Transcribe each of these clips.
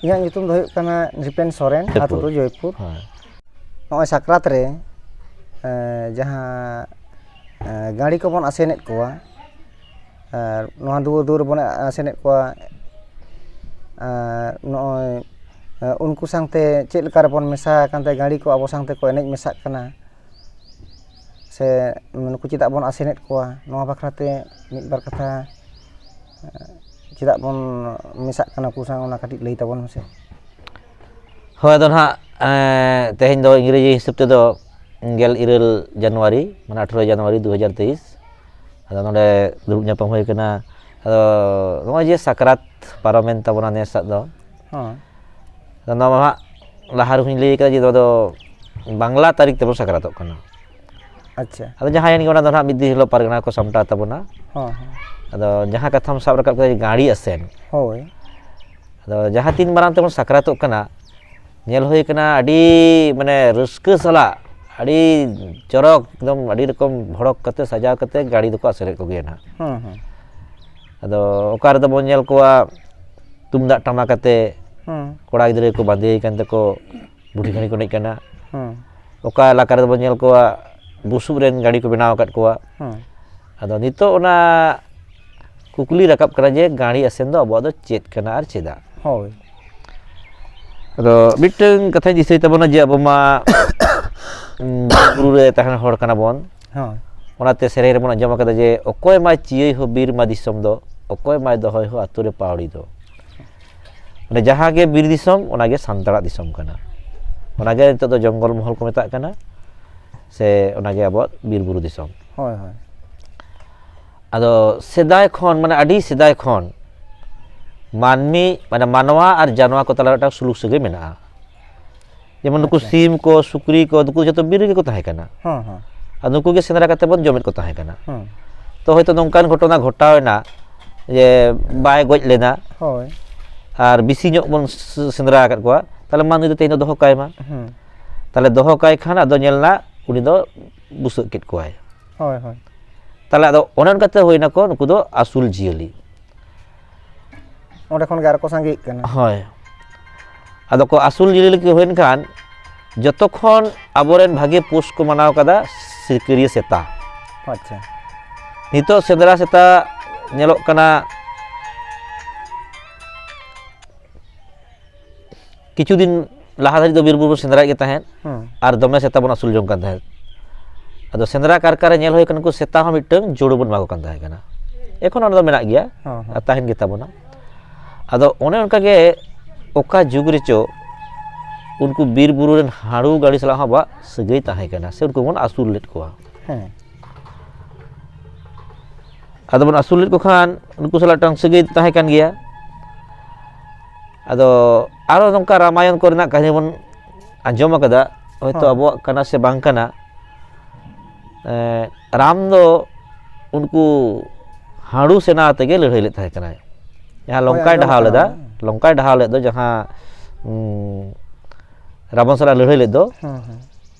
ᱤᱧᱟᱹᱜ ᱧᱩᱛᱩᱢ ᱫᱚ ᱦᱩᱭᱩᱜ ᱠᱟᱱᱟ ᱱᱨᱤᱯᱮᱱ ᱥᱚᱨᱮᱱ, ᱟᱛᱳ ᱫᱚ ᱡᱚᱭᱯᱩᱨ। ᱱᱚᱜᱼᱚᱭ ᱥᱟᱠᱨᱟᱛ ᱨᱮ ᱡᱟᱦᱟᱸ ᱜᱟᱹᱲᱤ ᱠᱚᱵᱚᱱ ᱟᱥᱮᱱᱮᱫ ᱠᱚᱣᱟ, ᱟᱨ ᱱᱚᱣᱟ ᱫᱩᱣᱟᱹᱨ ᱫᱩᱣᱟᱹᱨ ᱵᱚᱱ ᱟᱥᱮᱱᱮᱫ ᱠᱚᱣᱟ, ᱱᱚᱜᱼᱚᱭ ᱩᱱᱠᱩ ᱥᱟᱶᱛᱮ ᱪᱮᱫ ᱞᱮᱠᱟ ᱨᱮᱵᱚᱱ ᱢᱮᱥᱟ ᱟᱠᱟᱱ ᱛᱮ ᱜᱟᱹᱲᱤ ko ᱟᱵᱚ ᱥᱟᱶᱛᱮ ᱠᱚ ᱮᱱᱮᱡ ᱢᱮᱥᱟᱜ ᱠᱟᱱᱟ, ᱥᱮ ᱱᱩᱠᱩ ᱪᱮᱫᱟᱜ ᱵᱚᱱ ᱟᱥᱮᱱᱮᱫ ᱠᱚᱣᱟ, ᱱᱚᱣᱟ ᱵᱟᱠᱷᱨᱟᱛᱮ ᱢᱤᱫ ᱵᱟᱨ ᱠᱟᱛᱷᱟ ᱪᱮᱫᱟᱜ ᱵᱚᱱ ᱢᱮᱥᱟᱜ ᱠᱟᱱᱟ ᱩᱱᱠᱩ ᱥᱟᱶ, ᱚᱱᱟ ᱠᱟᱹᱴᱤᱡ ᱞᱟᱹᱭ ᱛᱟᱵᱚᱱ ᱢᱮᱥᱮ। ᱦᱳᱭ, ᱟᱫᱚ ᱱᱟᱦᱟᱜ ᱛᱮᱦᱮᱧ ᱫᱚ ᱤᱝᱨᱮᱡᱤ ᱦᱤᱥᱟᱹᱵ ᱛᱮᱫᱚ 17 ᱡᱟᱱᱩᱣᱟᱨᱤ ᱢᱟᱱᱮ 18 ᱡᱟᱱᱩᱣᱟᱨᱤ 2023। ᱟᱫᱚ ᱱᱚᱰᱮ ᱫᱩᱲᱩᱵ ᱧᱟᱯᱟᱢ ᱦᱩᱭ ᱟᱠᱟᱱᱟ। ᱟᱫᱚ ᱱᱚᱜᱼᱚᱭ ᱡᱮ ᱥᱟᱠᱨᱟᱛ ᱯᱟᱨᱚᱢᱮᱱ ᱛᱟᱵᱚᱱᱟ ᱱᱮᱥᱟᱜ ᱫᱚ, ᱟᱫᱚ ᱱᱚᱣᱟ ᱦᱟᱸᱜ ᱞᱟᱦᱟ ᱨᱮᱦᱚᱸᱧ ᱞᱟᱹᱭ ᱟᱠᱟᱫᱟ ᱡᱮ ᱱᱚᱣᱟ ᱫᱚ ᱵᱟᱝᱞᱟ ᱛᱟᱹᱨᱤᱠᱷ ᱛᱮᱵᱚᱱ ᱥᱟᱠᱨᱟᱛᱚᱜ ᱠᱟᱱᱟ। ᱟᱪᱪᱷᱟ। ᱟᱫᱚ ᱡᱟᱦᱟᱸᱭ ᱜᱮ ᱚᱱᱟ ᱫᱚ ᱱᱟᱦᱟᱜ ᱢᱤᱫ ᱫᱤᱱ ᱦᱤᱞᱳᱜ ᱯᱟᱨᱜᱟᱱᱟ ᱠᱚ ᱥᱟᱢᱴᱟᱣ ᱛᱟᱵᱚᱱᱟ। ᱟᱫᱚ ᱡᱟᱦᱟᱸ ᱠᱟᱛᱷᱟᱢ ᱥᱟᱵ ᱨᱟᱠᱟᱵ ᱠᱮᱫᱟ ᱜᱟᱹᱲᱤ ᱟᱥᱮᱱ, ᱦᱳᱭ। ᱟᱫᱚ ᱡᱟᱦᱟᱸ ᱛᱤᱱ ᱢᱟᱨᱟᱝ ᱛᱮᱵᱚᱱ ᱥᱟᱠᱨᱟᱛᱚᱜ ᱠᱟᱱᱟ, ᱧᱮᱞ ᱦᱩᱭ ᱟᱠᱟᱱᱟ ᱟᱹᱰᱤ ᱢᱟᱱᱮ ᱨᱟᱹᱥᱠᱟᱹ ᱥᱟᱞᱟᱜ, ᱟᱹᱰᱤ ᱪᱚᱨᱚᱠ ᱮᱠᱫᱚᱢ ᱟᱹᱰᱤ ᱨᱚᱠᱚᱢ ᱵᱷᱚᱲᱚᱠ ᱠᱟᱛᱮ ᱥᱟᱡᱟᱣ ᱠᱟᱛᱮ ᱜᱟᱹᱲᱤ ᱫᱚᱠᱚ ᱟᱥᱮᱱᱮᱫ ᱠᱚᱜᱮᱭᱟ ᱱᱟᱦᱟᱜ। ᱟᱫᱚ ᱚᱠᱟ ᱨᱮᱫᱚ ᱵᱚᱱ ᱧᱮᱞ ᱠᱚᱣᱟ ᱛᱩᱢᱫᱟᱜ ᱴᱟᱢᱟᱠ ᱟᱛᱮ, ᱠᱚᱲᱟ ᱜᱤᱫᱽᱨᱟᱹ ko ᱵᱟᱸᱫᱮ ᱟᱠᱟᱱ ᱛᱮᱠᱚ ᱵᱩᱰᱷᱤ ᱜᱟᱹᱲᱤ ᱠᱚ ᱮᱱᱮᱡ ᱠᱟᱱᱟ। ᱚᱠᱟ ᱮᱞᱟᱠᱟ ᱨᱮᱫᱚ ᱵᱚᱱ ᱧᱮᱞ ᱠᱚᱣᱟ ᱵᱩᱥᱩᱵ ᱨᱮᱱ ᱜᱟᱹᱲᱤ ᱠᱚ ᱵᱮᱱᱟᱣ ᱟᱠᱟᱫ ᱠᱚᱣᱟ। ᱟᱫᱚ ᱱᱤᱛᱚᱜ ᱚᱱᱟ ᱠᱩᱠᱞᱤ ᱨᱟᱠᱟᱵ ᱠᱟᱱᱟ ᱡᱮ ᱜᱟᱹᱲᱤ ᱟᱥᱮᱱ ᱫᱚ ᱟᱵᱚᱣᱟᱜ ᱫᱚ ᱪᱮᱫ ᱠᱟᱱᱟ ᱟᱨ ᱪᱮᱫᱟᱜ? ᱦᱳᱭ। ᱟᱫᱚ ᱢᱤᱫᱴᱟᱝ ᱠᱟᱛᱷᱟᱧ ᱫᱤᱥᱟᱹᱭ ᱛᱟᱵᱚᱱᱟ ᱡᱮ ᱟᱵᱚ ᱢᱟ ᱵᱩᱨᱩ ᱨᱮ ᱛᱟᱦᱮᱱ ᱦᱚᱲ ᱠᱟᱱᱟ ᱵᱚᱱ। ᱚᱱᱟᱛᱮ ᱥᱮᱨᱮᱧ ᱨᱮᱵᱚᱱ ᱟᱸᱡᱚᱢ ᱟᱠᱟᱫᱟ ᱡᱮ ᱚᱠᱚᱭ ᱢᱟᱭ ᱪᱤᱭᱟᱹᱭ ᱦᱳ ᱵᱤᱨ ᱢᱟ ᱫᱤᱥᱚᱢ ᱫᱚ, ᱚᱠᱚᱭ ᱢᱟᱭ ᱫᱚᱦᱚᱭ ᱦᱳ ᱟᱛᱳ ᱨᱮ ᱯᱟᱣᱲᱤ ᱫᱚ। ᱢᱟᱱᱮ ᱡᱟᱦᱟᱸ ᱜᱮ ᱵᱤᱨ ᱫᱤᱥᱚᱢ ᱚᱱᱟᱜᱮ ᱥᱟᱱᱛᱟᱲᱟᱜ ᱫᱤᱥᱚᱢ ᱠᱟᱱᱟ। ᱚᱱᱟᱜᱮ ᱱᱤᱛᱚᱜ ᱫᱚ ᱡᱚᱝᱜᱚᱞ ᱢᱚᱦᱚᱞ ᱠᱚ ᱢᱮᱛᱟᱜ ᱠᱟᱱᱟ, ᱥᱮ ᱚᱱᱟᱜᱮ ᱟᱵᱚᱣᱟᱜ ᱵᱤᱨ ᱵᱩᱨᱩ ᱫᱤᱥᱚᱢ। ᱦᱳᱭ ᱦᱳᱭ। ᱟᱫᱚ ᱥᱮᱫᱟᱭ ᱠᱷᱚᱱ ᱢᱟᱱᱮ ᱟᱹᱰᱤ ᱥᱮᱫᱟᱭ ᱠᱷᱚᱱ ᱢᱟᱹᱱᱢᱤ ᱢᱟᱱᱮ ᱢᱟᱱᱣᱟ ᱟᱨ ᱡᱟᱱᱣᱟ ko ᱛᱟᱞᱟᱨᱮ ᱢᱤᱫᱴᱟᱝ ᱥᱩᱞᱩᱠ ᱥᱟᱹᱜᱟᱹᱭ ᱢᱮᱱᱟᱜᱼᱟ। ᱡᱮᱢᱚᱱ ᱱᱩᱠᱩ ᱥᱤᱢ ᱠᱚ, ᱥᱩᱠᱨᱤ ᱠᱚ, ᱱᱩᱠᱩ ᱡᱚᱛᱚ ᱵᱤᱨ ᱨᱮᱜᱮ ᱠᱚ ᱛᱟᱦᱮᱸ ᱠᱟᱱᱟ। ᱟᱨ ᱱᱩᱠᱩ ᱜᱮ ᱥᱮᱸᱫᱽᱨᱟ ᱠᱟᱛᱮ ᱵᱚᱱ ᱡᱚᱢᱮᱫ ᱠᱚ ᱛᱟᱦᱮᱸ ᱠᱟᱱᱟ। ᱛᱚ ᱦᱚᱭᱛᱳ ᱱᱚᱝᱠᱟᱱ ᱜᱷᱚᱴᱚᱱᱟ ᱜᱷᱚᱴᱟᱣᱮᱱᱟ ᱡᱮ ᱵᱟᱭ ᱜᱚᱡ ᱞᱮᱱᱟ, ᱟᱨ ᱵᱮᱥᱤ ᱧᱚᱜ ᱵᱚᱱ ᱥᱮᱸᱫᱽᱨᱟ ᱟᱠᱟᱫ ᱠᱚᱣᱟ, ᱛᱟᱦᱚᱞᱮ ᱢᱟ ᱱᱩᱭ ᱫᱚ ᱛᱮᱦᱮᱧ ᱫᱚ ᱫᱚᱦᱚ ᱠᱟᱭ ᱢᱟ। ᱛᱟᱦᱚᱞᱮ ᱫᱚᱦᱚ ᱠᱟᱭ ᱠᱷᱟᱱ ᱟᱫᱚ ᱧᱮᱞᱱᱟ ᱩᱱᱤ ᱫᱚ ᱵᱩᱥᱟᱹᱜ ᱠᱮᱫ ᱠᱚᱣᱟᱭ। ᱛᱟᱦᱚᱞᱮ ᱟᱫᱚ ᱚᱱᱮ ᱚᱱᱠᱟᱛᱮ ᱦᱩᱭᱱᱟᱠᱚ ᱱᱩᱠᱩ ᱫᱚ ᱟᱹᱥᱩᱞ ᱡᱤᱭᱟᱹᱞᱤ। ᱚᱸᱰᱮ ᱠᱷᱚᱱ ᱜᱮ ᱟᱨᱚ ᱠᱚ ᱥᱟᱸᱜᱮᱜ ᱠᱟᱱᱟ। ᱦᱳᱭ। ᱟᱫᱚ ᱠᱚ ᱟᱹᱥᱩᱞ ᱡᱤᱭᱟᱹᱞᱤ ᱠᱚ ᱦᱩᱭᱮᱱ ᱠᱷᱟᱱ ᱡᱚᱛᱚ ᱠᱷᱚᱱ ᱟᱵᱚᱨᱮᱱ ᱵᱷᱟᱜᱮ ᱯᱳᱥ ᱠᱚ ᱢᱟᱱᱟᱣ ᱠᱟᱫᱟ ᱥᱤᱠᱟᱹᱨᱤᱭᱟᱹ ᱥᱮᱛᱟ। ᱟᱪᱪᱷᱟ। ᱱᱤᱛᱚᱜ ᱥᱮᱸᱫᱽᱨᱟ ᱥᱮᱛᱟ ᱧᱮᱞᱚᱜ ᱠᱟᱱᱟ ᱠᱤᱪᱷᱩ ᱫᱤᱱ ᱞᱟᱦᱟ ᱫᱷᱟᱹᱨᱤᱡ ᱫᱚ ᱵᱤᱨ ᱵᱩᱨᱩ ᱥᱮᱸᱫᱽᱨᱟᱭᱮᱫ ᱜᱮ ᱛᱟᱦᱮᱸᱫ, ᱟᱨ ᱫᱚᱢᱮ ᱥᱮᱛᱟ ᱵᱚᱱ ᱟᱹᱥᱩᱞ ᱡᱚᱝ ᱠᱟᱱ ᱛᱟᱦᱮᱸᱫ। ᱟᱫᱚ ᱥᱮᱸᱫᱽᱨᱟ ᱠᱟᱨᱠᱟ ᱨᱮ ᱧᱮᱞ ᱦᱩᱭ ᱠᱟᱱᱟ ᱩᱱᱠᱩ ᱥᱮᱛᱟ ᱦᱚᱸ ᱢᱤᱫᱴᱟᱝ ᱡᱳᱲ ᱵᱚᱱ ᱮᱢᱟ ᱠᱚ ᱠᱟᱱ ᱛᱟᱦᱮᱸ ᱠᱟᱱᱟ। ᱮᱠᱷᱚᱱ ᱚᱱᱟ ᱫᱚ ᱢᱮᱱᱟᱜ ᱜᱮᱭᱟ ᱟᱨ ᱛᱟᱦᱮᱱ ᱜᱮ ᱛᱟᱵᱚᱱᱟ। ᱟᱫᱚ ᱚᱱᱮ ᱚᱱᱠᱟᱜᱮ ᱚᱠᱟ ᱡᱩᱜᱽ ᱨᱮᱪᱚ उनको बीर बुरु रेन हाड़ू गाड़ी साला हाँ बा सगई ताहे कना से उनको बन आसुल लेट कोआ आदो बन आसुल लेट को खान उनको साला टांग सगई ताहे कन गया आदो आरो नोंका रामायण को रेना कहानी बन आंजोम कदा होयतो अबो कना से बांग कना राम दो उनको हाड़ू सेना तेगे लड़ाई लेत ताहे कना यहाँ लंकाय ढहाव लेदा जहाँ रावण साला लड़ाई लेद दो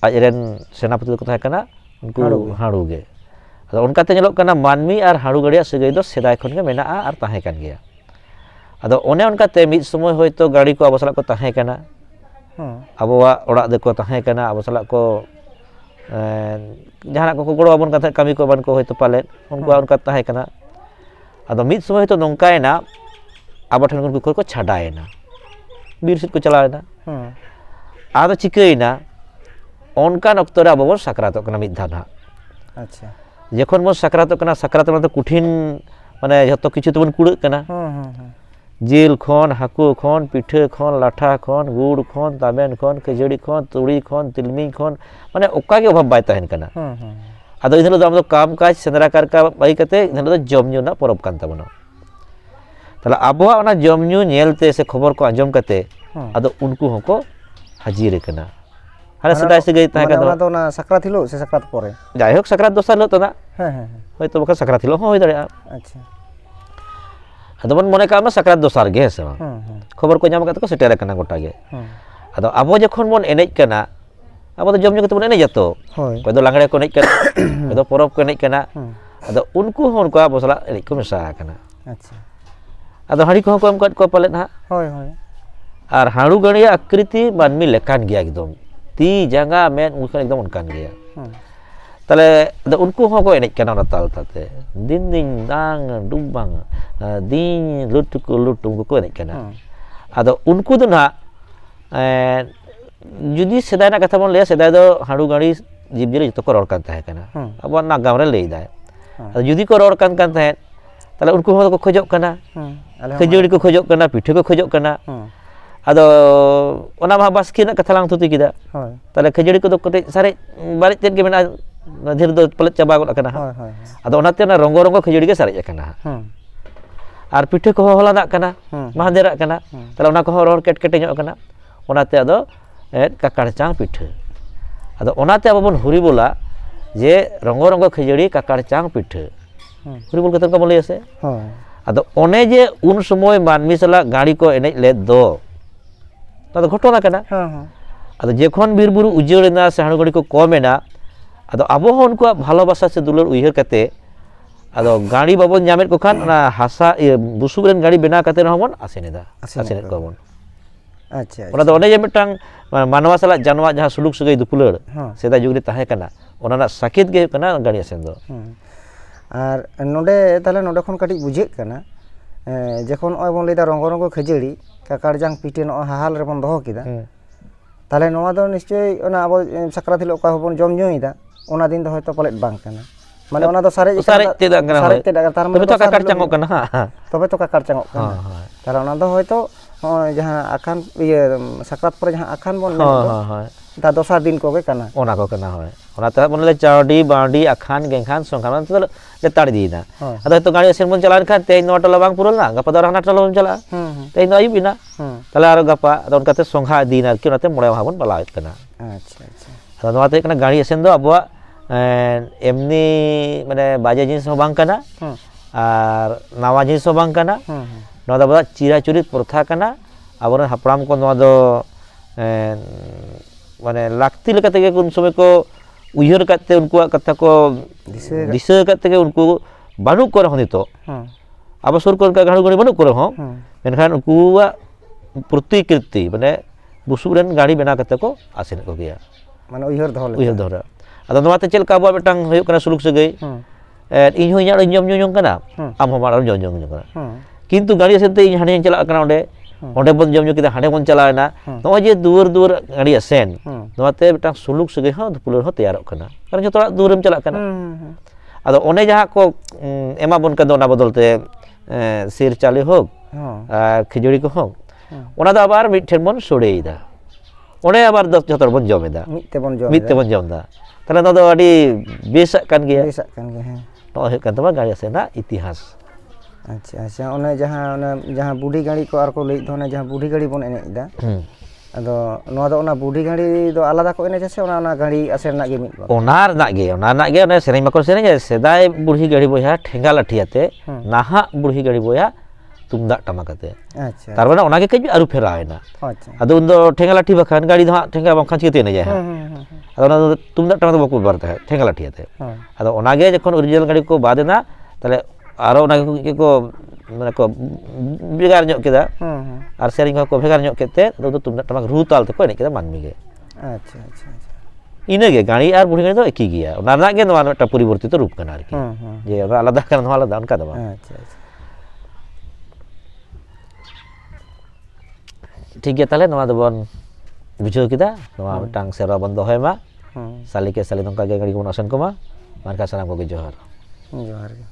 आजरेन सेनापति को ताहे कना उनको हाड़ू गे आदो उनका ते ñeloग कना मानमी और हाड़ू गड़िया सगई दो सेदाय खन गे मेनाआ और ताहे कन गया आदो ओने उनका ते मिद समय होयतो गाड़ी को आबो साला को ताहे कना आबोवा ओड़ा दे को ताहे कना आबो साला को जहां को गोड़ो आबन कथा कमी को बन को होयतो पाले उनको उनका ताहे कना आदो मिद समय होयतो नोंकायना आबो ठन उनको को छाडायना बीर सिट को चलायना आदो चिकैना ओनकान अक्तो रे आबो साक्रातो कना मिद धाना अच्छा जखन बन साक्रातो कना साक्रात में तो कठिन माने जतो किछु तो बन कुड़ कना जेल खन हाकू खन पिठे खन लाठा खन गुड़ खन ताबेन खन खजड़ी खन तुड़ी खन तिलमी खन माने ओका के अभाव बाय तहन कना आदो इधर दो काम काज सेंद्रा कारका बाई कते इधर दो जमन्यू ना परब कान तबना तला आबोआ ओना जमन्यू नेलते से खबर को आंजम कते आदो उनको हको हाजिर कना हाना सदाय से गई ताहे कना तो ना सकरात हिलो से सकरात परे जाय होक सकरात दोसर लो तो ना होय तो बका सकरात हिलो होय दाड़े अच्छा आदो बन मने कामा सकरात दोसर गे से खबर को नाम कते को सेटेर कना गोटा गे आदो आबो जखन बन एनेज कना आबो तो जमन्यू कते बन एनेज जतो कोय दो लांगड़े को एनेज कना कोय दो परब को एनेज कना आदो उनको होन को आबो साला एनेज को मेसा कना अच्छा आदो हाड़ी को एम कट को पाले ना होय होय ᱟᱨ ᱦᱟᱹᱲᱩ ᱜᱟᱹᱲᱤᱭᱟᱜ ᱟᱠᱨᱤᱛᱤ ᱢᱟᱹᱱᱢᱤ ᱞᱮᱠᱟᱱ ᱜᱮᱭᱟ ᱮᱠᱫᱚᱢ ᱛᱤ ᱡᱟᱸᱜᱟ ᱢᱮᱫ ᱢᱩᱠᱷ ᱮᱠᱫᱚᱢ ᱚᱱᱠᱟᱱ ᱜᱮᱭᱟ ᱛᱟᱦᱞᱮ ᱟᱫᱚ ᱩᱱᱠᱩ ᱦᱚᱸᱠᱚ ᱮᱱᱮᱡ ᱠᱟᱱᱟ ᱚᱱᱟ ᱛᱟᱞ ᱛᱟᱞᱛᱮ ᱫᱤᱱ ᱫᱤᱱ ᱫᱟᱝ ᱰᱩᱵ ᱵᱟᱝ ᱫᱤᱱ ᱞᱩᱴᱩᱠᱩ ᱞᱩᱴᱩᱢ ᱠᱚ ᱮᱱᱮᱡ ᱠᱟᱱᱟ ᱟᱫᱚ ᱩᱱᱠᱩ ᱫᱚ ᱱᱟᱦᱟᱜ ᱡᱩᱫᱤ ᱥᱮᱫᱟᱭ ᱨᱮᱱᱟᱜ ᱠᱟᱛᱷᱟ ᱵᱚᱱ ᱞᱟᱹᱭᱟ ᱥᱮᱫᱟᱭ ᱫᱚ ᱦᱟᱹᱲᱩ ᱜᱟᱹᱲᱤ ᱡᱤᱵᱽᱼᱡᱤᱭᱟᱹᱞᱤ ᱡᱚᱛᱚ ᱠᱚ ᱨᱚᱲ ᱠᱟᱱ ᱛᱟᱦᱮᱸ ᱠᱟᱱᱟ ᱟᱵᱚᱣᱟᱜ ᱱᱟᱜᱟᱢ ᱨᱮ ᱞᱟᱹᱭᱫᱟᱭ ᱟᱫᱚ ᱡᱩᱫᱤ ᱠᱚ ᱨᱚᱲ ᱠᱟᱱ ᱛᱟᱦᱮᱸᱫ ᱛᱟᱦᱞᱮ ᱩᱱᱠᱩ ᱦᱚᱸ ᱠᱚ ᱠᱷᱚᱡᱚᱜ ᱠᱟᱱᱟ ᱠᱷᱟᱹᱡᱟᱹᱲᱤ ᱠᱚ ᱠᱷᱚᱡᱚᱜ ᱠᱟᱱᱟ ᱯᱤᱴᱷᱟᱹ ᱠᱚ ᱠᱷᱚᱡᱚᱜ ᱠᱟᱱᱟ ᱟᱫᱚ ᱚᱱᱟ ᱢᱟ ᱵᱟᱥᱠᱮ ᱨᱮᱱᱟᱜ ᱠᱟᱛᱷᱟ ᱞᱟᱝ ᱛᱷᱩᱛᱤ ᱠᱮᱫᱟ ᱛᱟᱦᱞᱮ ᱠᱷᱟᱹᱡᱟᱹᱲᱤ ᱠᱚᱫᱚ ᱠᱟᱹᱴᱤᱡ ᱥᱟᱨᱮᱡ ᱵᱟᱨᱮᱡ ᱛᱮᱫ ᱜᱮ ᱢᱮᱱᱟᱜᱼᱟ ᱰᱷᱮᱨ ᱫᱚ ᱯᱟᱞᱮᱫ ᱪᱟᱵᱟ ᱜᱚᱫ ᱟᱠᱟᱱᱟ ᱟᱫᱚ ᱚᱱᱟᱛᱮ ᱚᱱᱟ ᱨᱚᱝᱜᱚ ᱨᱚᱝᱜᱚ ᱠᱷᱟᱹᱡᱟᱹᱲᱤ ᱜᱮ ᱥᱟᱨᱮᱡ ᱟᱠᱟᱱᱟ ᱟᱨ ᱯᱤᱴᱷᱟᱹ ᱠᱚᱦᱚᱸ ᱦᱚᱞᱟᱱᱟᱜ ᱠᱟᱱᱟ ᱢᱟᱦᱫᱮᱨᱟᱜ ᱠᱟᱱᱟ ᱛᱟᱦᱞᱮ ᱚᱱᱟ ᱠᱚᱦᱚᱸ ᱨᱚᱲ ᱠᱮᱴᱠᱮᱴᱮ ᱧᱚᱜ ᱠᱟᱱᱟ ᱚᱱᱟᱛᱮ ᱟᱫᱚ ᱠᱟᱠᱟᱲ ᱪᱟᱝ ᱯᱤᱴᱷᱟᱹ ᱟᱫᱚ ᱚᱱᱟᱛᱮ ᱟᱵᱚ ᱵᱚᱱ ᱦᱩᱨᱤ ᱵᱚᱞᱟ ᱡᱮ ᱨᱚᱝᱜᱚ ᱨᱚᱝᱜᱚ ᱠᱷᱟᱹᱡᱟᱹᱲᱤ ᱠᱟᱠᱟᱲ ᱪᱟᱝ ᱯᱤᱴᱷᱟᱹ ᱦᱩᱨᱤ ᱵᱚᱞ ᱠᱟᱛᱮ ᱚᱱᱠᱟ ᱵᱚᱱ ᱞᱟᱹᱭᱟ ᱥᱮ ᱟᱫᱚ ᱚᱱᱮ ᱡᱮ ᱩᱱ ᱥᱚᱢᱚᱭ ᱢᱟᱹᱱᱢᱤ ᱥᱟᱞᱟᱜ ᱜᱟᱹᱲᱤ ᱠᱚ ᱮᱱᱮᱡ ᱞᱮᱫ ᱫᱚ ᱚᱱᱟ ᱫᱚ ᱜᱷᱚᱴᱚᱱᱟ ᱠᱟᱱᱟ ᱟᱫᱚ ᱡᱚᱠᱷᱚᱱ ᱵᱤᱨᱼᱵᱩᱨᱩ ᱩᱡᱟᱹᱲᱮᱱᱟ ᱥᱮ ᱦᱟᱹᱲᱩ ᱜᱟᱹᱲᱤ ᱠᱚ ᱠᱚᱢᱮᱱᱟ ᱟᱫᱚ ᱟᱵᱚ ᱦᱚᱸ ᱩᱱᱠᱩᱣᱟᱜ ᱵᱷᱟলোᱵᱟᱥᱟ ᱥᱮ ᱫᱩᱞᱟᱹᱲ ᱩᱭᱦᱟᱹᱨ ᱠᱟᱛᱮ ᱟᱫᱚ ᱜᱟᱹᱲᱤ ᱵᱟᱵᱚᱱ ᱧᱟᱢᱮᱫ ᱠᱚ ᱠᱷᱟᱱ ᱚᱱᱟ ᱦᱟᱥᱟ ᱵᱩᱥᱩᱵ ᱨᱮᱱ ᱜᱟᱹᱲᱤ ᱵᱮᱱᱟᱣ ᱠᱟᱛᱮ ᱨᱮᱦᱚᱸ ᱵᱚᱱ ᱟᱥᱮᱱᱮᱫᱟ ᱟᱥᱮᱱᱮᱫ ᱠᱚᱣᱟ ᱵᱚᱱ ᱚᱱᱟ ᱫᱚ ᱚᱱᱮ ᱡᱮ ᱢᱤᱫᱴᱟᱝ ᱢᱟᱱᱣᱟ ᱥᱟᱞᱟᱜ ᱡᱟᱱᱣᱟᱨ ᱡᱟᱦᱟᱸ ᱥᱩᱞᱩᱠ ᱥᱟᱹᱜᱟᱹᱭ ᱫᱩᱯᱩᱞᱟᱹᱲ ᱥᱮᱫᱟᱭ ᱡᱩᱜᱽ ᱨᱮ ᱛᱟᱦᱮᱸ ᱠᱟᱱᱟ ᱚᱱᱟ ᱨᱮᱱᱟᱜ ᱥᱟᱹᱠᱷᱤᱛ ᱜᱮ ᱦᱩᱭᱩᱜ ᱠᱟᱱᱟ ᱜᱟᱹᱲᱤ ᱟᱥᱮᱱ ᱫᱚ ᱟᱨ ᱱᱚᱰᱮ ᱛᱟᱦᱞᱮ ᱱᱚᱰᱮ ᱠᱷᱚᱱ ᱠᱟᱹᱴᱤᱡ ᱵᱩᱡᱷᱟᱹᱜ ᱠᱟᱱᱟ ᱡᱚᱠᱷᱚᱱ ᱱᱚᱜᱼᱚᱭ ᱵᱚᱱ ᱞᱟᱹᱭᱫᱟ ᱨᱚᱝᱜᱚ ᱨᱚᱝᱜᱚ ᱠᱷᱟᱹᱡᱟᱹᱲᱤ ᱠᱟᱠᱟᱲ ᱡᱟᱝ ᱯᱤᱴᱷᱟᱹ ᱱᱚᱜᱼᱚᱭ ᱦᱟᱦᱟᱞ ᱨᱮᱵᱚᱱ ᱫᱚᱦᱚ ᱠᱮᱫᱟ ᱛᱟᱦᱞᱮ ᱱᱚᱣᱟ ᱫᱚ ᱱᱤᱥᱪᱳᱭ ᱚᱱᱟ ᱟᱵᱚ ᱥᱟᱠᱨᱟᱛ ᱦᱤᱞᱳᱜ ᱚᱠᱟ ᱵᱚᱱ ᱡᱚᱢ ᱧᱩᱭᱮᱫᱟ ᱚᱱᱟ ᱫᱤᱱ ᱫᱚ ᱦᱚᱭᱛᱳ ᱯᱟᱞᱮᱫ ᱵᱟᱝ ᱠᱟᱱᱟ ᱢᱟᱱᱮ ᱚᱱᱟ ᱫᱚ ᱥᱟᱨᱮᱡ ᱛᱮᱫᱟᱜ ᱠᱟᱱᱟ ᱥᱟᱨᱮᱡ ᱛᱮᱫᱟᱜ ᱛᱟᱨ ᱢᱟᱱᱮ ᱛᱚᱵᱮ ᱛᱚ ᱠᱟᱠᱟᱲ ᱪᱟᱝᱚᱜ ᱠᱟᱱᱟ ᱛᱚᱵᱮ ᱛᱚ ᱠᱟᱠᱟᱲ ᱪᱟᱝᱚᱜ ᱠᱟᱱᱟ ᱛᱟᱦᱞᱮ ᱚᱱᱟ ᱫᱚ ᱦᱚᱭᱛᱳ ᱱᱚᱜᱼᱚᱭ ᱡᱟᱦᱟᱸ ᱟᱠᱷᱟᱱ ᱤᱭᱟᱹ ᱥᱟᱠᱨᱟᱛ ᱯᱚᱨᱮ ᱡᱟᱦᱟᱸ ᱟᱠᱷᱟᱱ ᱵᱚᱱ ᱢᱮᱱᱮᱫ ᱫᱚ ᱫᱚᱥᱟᱨ ᱫᱤᱱ ᱠᱚᱜᱮ ᱠᱟᱱᱟ ᱚᱱᱟ ᱠᱚ ᱠᱟᱱᱟ ᱦᱳᱭ ᱚᱱᱟᱛᱮ ᱵᱚᱱ ᱞᱟᱹᱭᱟ ᱪᱟᱣᱰᱤ ᱵᱟᱣᱰᱤ ᱟᱠᱷᱟᱱ ᱜᱮᱝᱠᱷᱟᱱ ᱥᱚᱝᱠᱷᱟᱱ ᱚᱱᱟ ᱛᱮᱫᱚ ᱞᱮᱛᱟᱲ ᱤᱫᱤᱭᱮᱱᱟ ᱟᱫᱚ ᱦᱚᱭᱛᱳ ᱜᱟᱹᱲᱤ ᱟᱥᱮᱱ ᱵᱚᱱ ᱪᱟᱞᱟᱣ ᱞᱮᱱᱠᱷᱟᱱ ᱛᱮᱦᱮᱧ ᱱᱚᱣᱟ ᱴᱚᱞᱟ ᱵᱟᱝ ᱯᱩᱨᱟᱹᱣ ᱞᱮᱱᱟ ᱜᱟᱯᱟ ᱫᱚ ᱟᱨ ᱦᱟᱱᱟ ᱴᱚᱞᱟ ᱵᱚᱱ ᱪᱟᱞᱟᱜᱼᱟ ᱛᱮᱦᱮᱧ ᱫᱚ ᱟᱹᱭᱩᱵ ᱮᱱᱟ ᱛᱟᱦᱞᱮ ᱟᱨᱚ ᱜᱟᱯᱟ ᱟᱫᱚ ᱚᱱᱠᱟᱛᱮ ᱥᱚᱝᱜᱷᱟ ᱤᱫᱤᱭᱮᱱᱟ ᱟᱨᱠᱤ ᱚᱱᱟᱛᱮ ᱢᱚᱬᱮ ᱢᱟᱦᱟ ᱵᱚᱱ ᱯᱟᱞᱟᱣᱮᱫ ᱠᱟᱱᱟ ᱟᱫᱚ ᱱᱚᱣᱟ ᱫᱚ ᱦᱩᱭᱩᱜ ᱠᱟᱱᱟ ᱜᱟᱹᱲᱤ ᱟᱥᱮᱱ ᱫᱚ ᱟᱵᱚᱣᱟᱜ ᱮᱢᱱᱤ ᱢᱟᱱᱮ ᱵᱟᱡᱮ ᱡᱤᱱᱤᱥ ᱦᱚᱸ ᱵᱟᱝ ᱠᱟᱱᱟ ᱟᱨ ᱱᱟᱣᱟ ᱡᱤᱱᱤᱥ ᱦᱚᱸ ᱵᱟᱝ ᱠᱟᱱᱟ ᱱᱚᱣᱟ ᱫᱚ ᱟᱵᱚᱣᱟᱜ ᱪᱤᱨᱟᱪᱩᱨᱤᱛ ᱯᱨᱚᱛᱷᱟ ᱠᱟᱱᱟ ᱟᱵᱚᱨᱮᱱ ᱦᱟᱯᱲᱟᱢ ᱠᱚ ᱱᱚᱣᱟ ᱫᱚ ᱢᱟने ᱞᱟᱹᱠᱛᱤ ᱞᱮᱠᱟ ᱛᱮᱜᱮ ᱩᱱ ᱥᱚᱢᱚᱭ ᱠᱚ ᱩᱭᱦᱟᱹᱨ ᱟᱠᱟᱫ ᱛᱮ ᱩᱱᱠᱩᱣᱟᱜ ᱠᱟᱛᱷᱟ ᱠᱚ ᱫᱤᱥᱟᱹ ᱟᱠᱟᱫ ᱛᱮᱜᱮ ᱩᱱᱠᱩ ᱵᱟᱹᱱᱩᱜ ᱠᱚ ᱨᱮᱦᱚᱸ ᱱᱤᱛᱚᱜ ᱟᱵᱚ ᱥᱩᱨ ᱠᱚᱨᱮ ᱦᱟᱹᱲᱩ ᱜᱟᱹᱲᱤ ᱵᱟᱹᱱᱩᱜ ᱠᱚ ᱨᱮᱦᱚᱸ ᱢᱮᱱᱠᱷᱟᱱ ᱩᱱᱠᱩᱣᱟᱜ ᱯᱨᱚᱛᱤᱠᱨᱤᱛᱤ ᱢᱟᱱᱮ ᱵᱩᱥᱩᱵ ᱨᱮᱱ ᱜᱟᱹᱲᱤ ᱵᱮᱱᱟᱣ ᱠᱟᱛᱮ ᱠᱚ ᱟᱥᱮᱱᱮᱫ ᱠᱚᱜᱮᱭᱟ ᱢᱟᱱᱮ ᱩᱭᱦᱟᱹᱨ ᱫᱚᱦᱚ ᱟᱫᱚ ᱱᱚᱣᱟᱛᱮ ᱪᱮᱫ ᱞᱮᱠᱟ ᱟᱵᱚᱣᱟᱜ ᱢᱤᱫᱴᱟᱝ ᱦᱩᱭᱩᱜ ᱠᱟᱱᱟ ᱥᱩᱞᱩᱠ ᱥᱟᱹᱜᱟᱹᱭ ᱤᱧ ᱦᱚᱸ ᱤᱧᱟᱹᱜ ᱡᱚᱢ ᱧᱩ ᱡᱚᱝ ᱠᱟᱱᱟ ᱟᱢ ᱦᱚᱸ ᱟᱢᱟᱜ ᱡᱚᱢ ᱧᱩ ᱠᱟᱱᱟ ᱠᱤᱱᱛᱩ ᱜᱟᱹᱲᱤ ᱟᱥᱮᱱ ᱛᱮ ᱤᱧ ᱦᱟᱸᱰᱮᱧ ᱪᱟᱞᱟᱜ ᱠᱟᱱᱟ ᱚᱸᱰᱮ ᱵᱚᱱ ᱡᱚᱢ ᱧᱩ ᱠᱮᱫᱟ ᱦᱟᱸᱰᱮ ᱵᱚᱱ ᱪᱟᱞᱟᱣᱮᱱᱟ ᱱᱚᱜᱼᱚᱭ ᱡᱮ ᱫᱩᱣᱟᱹᱨ ᱫᱩᱣᱟᱹᱨ ᱜᱟᱹᱲᱤ ᱟᱥᱮᱱ ᱱᱚᱣᱟᱛᱮ ᱢᱤᱫᱴᱟᱝ ᱥᱩᱞᱩᱠ ᱥᱟᱹᱜᱟᱹᱭ ᱦᱚᱸ ᱫᱩᱯᱩᱞᱟᱹᱲ ᱦᱚᱸ ᱛᱮᱭᱟᱨᱚᱜ ᱠᱟᱱᱟ ᱠᱟᱨᱚᱱ ᱡᱚᱛᱚ ᱦᱚᱲᱟᱜ ᱫᱩᱣᱟᱹᱨᱮᱢ ᱪᱟᱞᱟᱜ ᱠᱟᱱᱟ ᱟᱫᱚ ᱚᱱᱮ ᱡᱟᱦᱟᱸ ᱠᱚ ᱮᱢᱟᱵᱚᱱ ᱠᱟᱱ ᱫᱚ ᱚᱱᱟ ᱵᱚᱫᱚᱞ ᱛᱮ ᱥᱤᱨ ᱪᱟᱣᱞᱮ ᱦᱳᱠ ᱟᱨ ᱠᱷᱤᱡᱩᱲᱤ ᱠᱚ ᱦᱳᱠ ᱚᱱᱟ ᱫᱚ ᱟᱵᱟᱨ ᱢᱤᱫᱴᱷᱮᱱ ᱵᱚᱱ ᱥᱚᱲᱮᱭᱮᱫᱟ ᱚᱸᱰᱮ ᱟᱵᱟᱨ ᱡᱚᱛᱚ ᱦᱚᱲ ᱵᱚᱱ ᱡᱚᱢᱮᱫᱟ ᱢᱤᱫ ᱛᱮᱵᱚᱱ ᱡᱚᱢ ᱮᱫᱟ ᱛᱟᱦᱞᱮ ᱱᱚᱣᱟ ᱫᱚ ᱟᱹᱰᱤ ᱵᱮᱥᱟᱜ ᱠᱟᱱ ᱜᱮᱭᱟ ᱱᱚᱜᱼᱚᱭ ᱦᱩᱭᱩᱜ ᱠᱟᱱ ᱛᱟᱵᱚᱱᱟ ᱜᱟᱹᱲᱤ ᱟᱥᱮᱱ ᱨᱮᱱᱟᱜ ᱤᱛᱤᱦᱟᱥ ᱟᱪᱪᱷᱟ ᱚᱱᱮ ᱡᱟᱦᱟᱸ ᱵᱩᱰᱷᱤ ᱜᱟᱹᱲᱤ ᱠᱚ ᱟᱨ ᱠᱚ ᱞᱟᱹᱭᱮᱫ ᱫᱚ ᱚᱱᱮ ᱡᱟᱦᱟᱸ ᱵᱩᱰᱷᱤ ᱜᱟᱹᱲᱤ ᱵᱚᱱ ᱮᱱᱮᱡ ᱮᱫᱟ ᱟᱫᱚ ᱱᱚᱣᱟ ᱫᱚ ᱚᱱᱟ ᱵᱩᱰᱷᱤ ᱜᱟᱹᱲᱤ ᱫᱚ ᱟᱞᱟᱫᱟ ᱠᱚ ᱮᱱᱮᱡᱟ ᱥᱮ ᱚᱱᱟ ᱜᱟᱹᱲᱤ ᱟᱥᱮᱱ ᱨᱮᱱᱟᱜ ᱜᱮ ᱢᱤᱫ ᱵᱟᱨ ᱚᱱᱟ ᱨᱮᱱᱟᱜ ᱜᱮ ᱚᱱᱮ ᱥᱮᱨᱮᱧ ᱵᱟᱠᱚ ᱥᱮᱨᱮᱧᱟ ᱥᱮᱫᱟᱭ ᱵᱩᱲᱦᱤ ᱜᱟᱹᱲᱤ ᱵᱚᱭᱦᱟ ᱴᱷᱮᱸᱜᱟ ᱞᱟᱹᱴᱷᱤ ᱟᱛᱮ ᱱᱟᱦᱟᱜ ᱵᱩᱲᱦᱤ ᱜᱟᱹᱲᱤ ᱵᱚᱭᱦᱟ ᱛᱩᱢᱫᱟᱜ ᱴᱟᱢᱟᱠ ᱟᱛᱮ ᱛᱟᱨ ᱢᱟᱱᱮ ᱚᱱᱟᱜᱮ ᱠᱟᱹᱡ ᱟᱹᱨᱩ ᱯᱷᱮᱨᱟᱣᱮᱱᱟ ᱟᱫᱚ ᱩᱱ ᱫᱚ ᱴᱷᱮᱸᱜᱟ ᱞᱟᱹᱴᱷᱤ ᱵᱟᱠᱷᱟᱱ ᱜᱟᱹᱲᱤ ᱫᱚ ᱦᱟᱸᱜ ᱴᱷᱮᱸᱜᱟ ᱵᱟᱝᱠᱷᱟᱱ ᱪᱤᱠᱟᱹᱛᱮ ᱮᱱᱮᱡᱟᱭ ᱦᱟᱸᱜ ᱟᱫᱚ ᱚᱱᱟ ᱫᱚ ᱛᱩᱢᱫᱟᱜ ᱴᱟᱢᱟᱠ ᱫᱚ ᱵᱟᱠᱚ ᱵᱮᱵᱚᱦᱟᱨ ᱛᱟᱦᱮᱸᱫ ᱴᱷᱮᱸᱜᱟ ᱞᱟᱹᱴᱷᱤ ᱟᱛᱮ ᱟᱫᱚ ᱚᱱᱟᱜᱮ ᱡᱚᱠᱷᱚᱱ ᱚᱨᱤᱡᱤᱱᱟᱞ ᱜᱟᱹᱲᱤ ᱠᱚ ᱵᱟᱫ ᱮᱱᱟ ᱛᱟᱦᱞᱮ ᱟᱨᱚ ᱚᱱᱟ ᱠᱚ ᱢᱟᱱᱮ ᱠᱚ ᱵᱷᱮᱜᱟᱨ ᱧᱚᱜ ᱠᱮᱫᱟ ᱟᱨ ᱥᱮᱨᱮᱧ ᱠᱚ ᱵᱷᱮᱜᱟᱨ ᱧᱚᱜ ᱠᱮᱫ ᱛᱮ ᱟᱫᱚ ᱛᱩᱢᱫᱟᱜ ᱴᱟᱢᱟᱠ ᱨᱩ ᱛᱟᱞ ᱛᱮᱠᱚ ᱮᱱᱮᱡ ᱠᱮᱫᱟ ᱢᱟᱹᱱᱢᱤ ᱜᱮ ᱟᱪᱪᱷᱟ ᱤᱱᱟᱹᱜᱮ ᱜᱟᱹᱲᱤ ᱟᱨ ᱵᱩᱲᱦᱤ ᱜᱟᱹᱲᱤ ᱫᱚ ᱮᱠᱤ ᱜᱮᱭᱟ ᱚᱱᱟ ᱨᱮᱱᱟᱜ ᱜᱮ ᱱᱚᱣᱟ ᱢᱤᱫᱴᱟᱝ ᱯᱚᱨᱤᱵᱚᱨᱛᱤᱛᱚ ᱨᱩᱯ ᱠᱟᱱᱟ ᱟᱨᱠᱤ ᱡᱮ ᱚᱱᱟ ᱟᱞᱟᱫᱟ ᱠᱟᱱᱟ ᱱᱚᱣᱟ ᱟᱞᱟᱫᱟ ᱚᱱᱠᱟ ᱫᱚ ᱵᱟᱝ ᱴᱷᱤᱠ ᱜᱮᱭᱟ ᱛᱟᱦᱞᱮ ᱱᱚᱣᱟ ᱫᱚᱵᱚᱱ ᱵᱩᱡᱷᱟᱹᱣ ᱠᱮᱫᱟ ᱱᱚᱣᱟ ᱢᱤᱫᱴᱟᱝ ᱥᱮᱨᱣᱟ ᱵᱚᱱ ᱫᱚᱦᱚᱭ ᱢᱟ ᱥᱟᱞᱤ ᱠᱮ ᱥᱟᱞᱤ ᱱᱚᱝᱠᱟ ᱜᱮ ᱜᱟᱹᱲᱤ ᱠᱚᱵᱚᱱ ᱟᱥᱮᱱ ᱠᱚᱢᱟ ᱢᱮᱱᱠᱷᱟᱱ ᱥᱟᱱᱟᱢ ᱠᱚᱜᱮ ᱡᱚᱦᱟᱨ ᱜᱮ